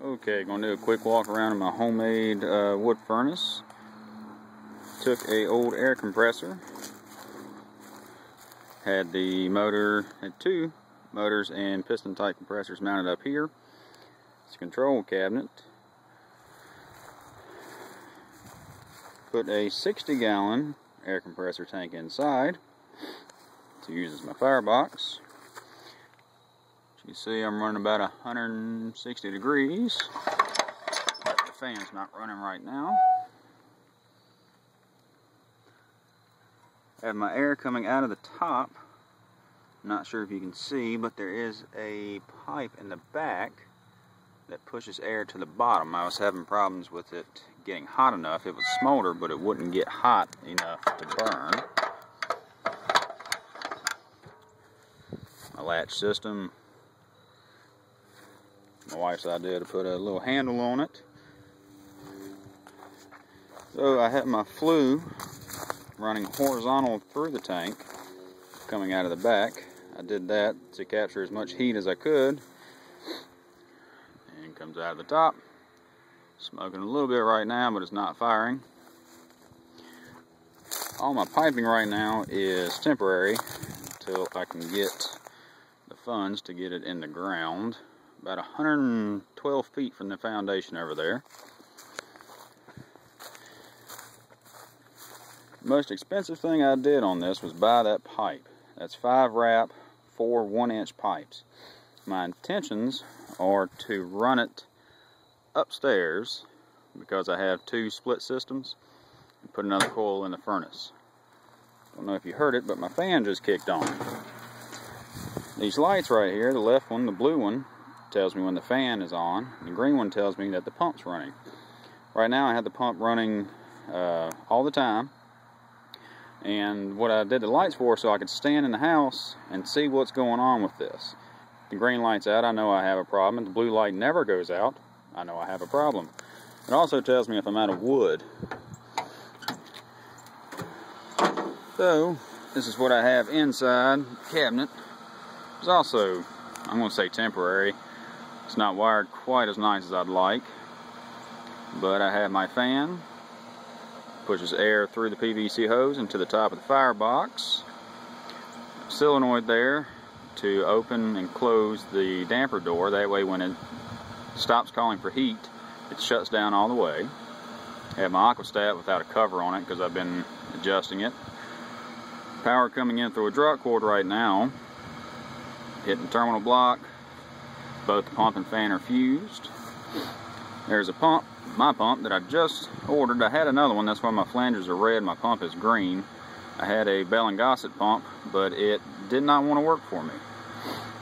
Okay, gonna do a quick walk around in my homemade wood furnace. Took a old air compressor. Had the motor, had two motors and piston type compressors mounted up here. It's a control cabinet. Put a 60-gallon air compressor tank inside to use as my firebox. You see I'm running about 160 degrees. The fan's not running right now. I have my air coming out of the top. Not sure if you can see, but there is a pipe in the back that pushes air to the bottom. I was having problems with it getting hot enough. It would smolder, but it wouldn't get hot enough to burn. My latch system. My wife's idea to put a little handle on it. So I have my flue running horizontal through the tank, coming out of the back. I did that to capture as much heat as I could. And comes out of the top. Smoking a little bit right now, but it's not firing. All my piping right now is temporary until I can get the funds to get it in the ground. About 112 feet from the foundation over there. The most expensive thing I did on this was buy that pipe. That's 5 wrap, 4 1-inch pipes. My intentions are to run it upstairs because I have 2 split systems and put another coil in the furnace. Don't know if you heard it, but my fan just kicked on. These lights right here, the left one, the blue one, tells me when the fan is on. The green one tells me that the pump's running. Right now I have the pump running all the time. And what I did the lights for, so I could stand in the house and see what's going on with this. The green light's out, I know I have a problem. If the blue light never goes out, I know I have a problem. It also tells me if I'm out of wood. So, this is what I have inside the cabinet. It's also, I'm going to say temporary. It's not wired quite as nice as I'd like, but I have my fan, pushes air through the PVC hose into the top of the firebox, solenoid there to open and close the damper door, that way when it stops calling for heat, it shuts down all the way. I have my aquastat without a cover on it because I've been adjusting it. Power coming in through a drop cord right now, hitting the terminal block. Both the pump and fan are fused. There's a pump, my pump, that I just ordered. I had another one, that's why my flanges are red, my pump is green. I had a Bell & Gossett pump, but it did not want to work for me.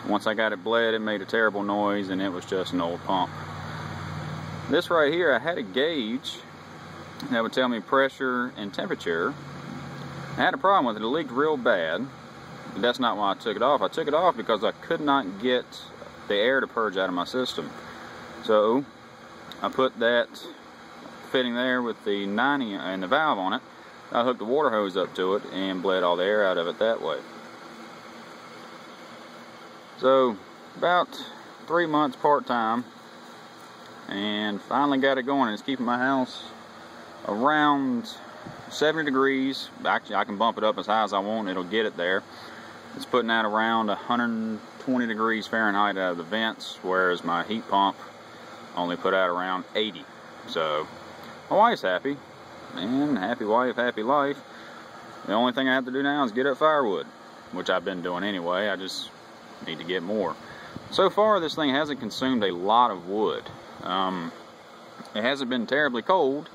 Once I got it bled, it made a terrible noise, and it was just an old pump. This right here, I had a gauge that would tell me pressure and temperature. I had a problem with it, it leaked real bad, but that's not why I took it off. I took it off because I could not get the air to purge out of my system. So I put that fitting there with the 90 and the valve on it. I hooked the water hose up to it and bled all the air out of it that way. So about 3 months part-time, and finally got it going. It's keeping my house around 70 degrees. Actually, I can bump it up as high as I want, it'll get it there. It's putting out around 120 degrees Fahrenheit out of the vents, whereas my heat pump only put out around 80. So my wife's happy, and happy wife, happy life. The only thing I have to do now is get up firewood, which I've been doing anyway. I just need to get more. So far, this thing hasn't consumed a lot of wood. It hasn't been terribly cold,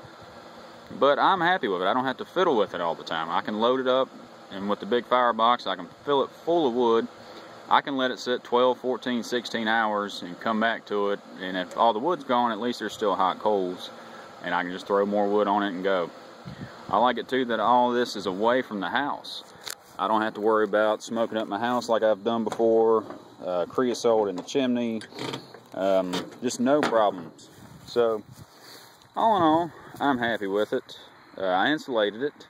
but I'm happy with it. I don't have to fiddle with it all the time. I can load it up, and with the big firebox, I can fill it full of wood. I can let it sit 12, 14, 16 hours and come back to it, and if all the wood's gone, at least there's still hot coals, and I can just throw more wood on it and go. I like it too that all this is away from the house. I don't have to worry about smoking up my house like I've done before, creosote in the chimney, just no problems. So, all in all, I'm happy with it. I insulated it.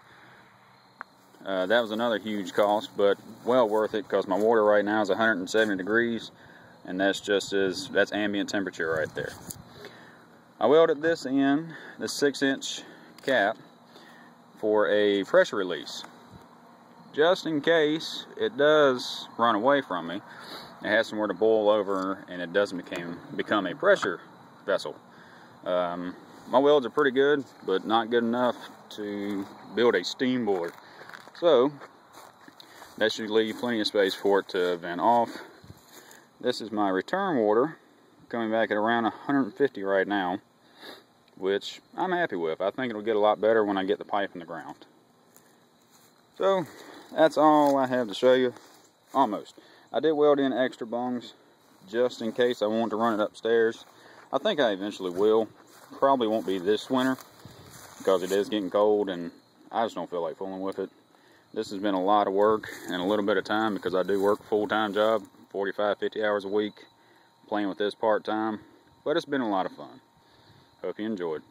That was another huge cost, but well worth it because my water right now is 170 degrees, and that's ambient temperature right there. I welded this in, the 6-inch cap, for a pressure release. Just in case it does run away from me, it has somewhere to boil over and it doesn't become a pressure vessel. My welds are pretty good, but not good enough to build a steam boiler. So, that should leave plenty of space for it to vent off. This is my return water, coming back at around 150 right now, which I'm happy with. I think it'll get a lot better when I get the pipe in the ground. So, that's all I have to show you. Almost. I did weld in extra bungs, just in case I want to run it upstairs. I think I eventually will. Probably won't be this winter, because it is getting cold, and I just don't feel like fooling with it. This has been a lot of work and a little bit of time, because I do work a full-time job, 45, 50 hours a week, playing with this part-time. But it's been a lot of fun. Hope you enjoyed.